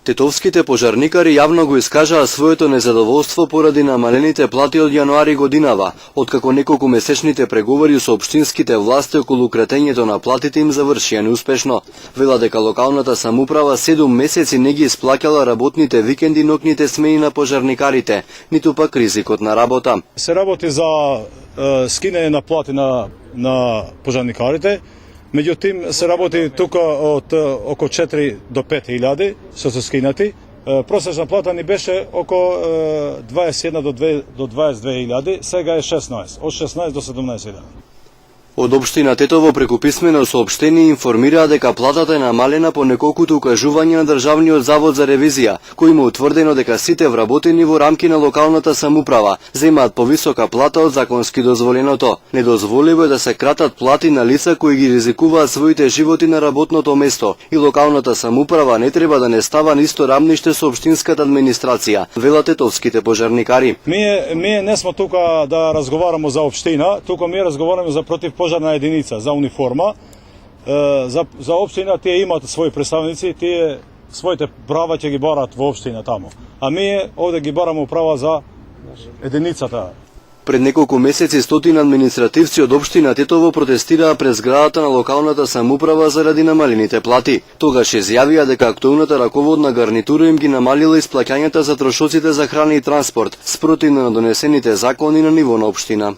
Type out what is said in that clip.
Тетовските пожарникари јавно го искажаа своето незадоволство поради намалените плати од јануари годинава, откако неколку месечните преговори со општинските власти околу кратењето на платите им завршија неуспешно. Вела дека локалната самоуправа 7 месеци не ги исплаќала работните викенди и ноќните смени на пожарникарите, ниту пак ризикот на работа. Се работи за скинење на плати на пожарникарите. Меѓутоа се работи тука од околу 4 до 5 илјади што се скинати. Просечна плата ни беше околу 21 до 22 илјади, сега е 16, од 16 до 17 илјади. Од општина Тетово преку писмено соопштение информираа дека платата е намалена по неколкуто укажувања на Државниот завод за ревизија, кој има утврдено дека сите вработени во рамки на локалната самоуправа земаат повисока плата од законски дозволеното. Недозволиво е да се кратат плати на лица кои ги ризикуваат своите животи на работното место и локалната самоуправа не треба да не става на исто рамниште со општинската администрација, велат тетовските пожарникари. Ние не сме тука да разговараме за општина, тука ние разговараме за противпожарна единица, за униформа. За општина тие имаат своји представници, тие своите права ќе ги барат во општина таму. А ние овде ги бараме права за единицата. Пред неколку месеци стотина административци од општина Тетово протестираа пред зградата на локалната самоуправа заради намалените плати. Тогаш изјавија дека актуелната раководна гарнитура им ги намалила исплаќањата за трошоците за храна и транспорт, спротивно на донесените закони на ниво на општина.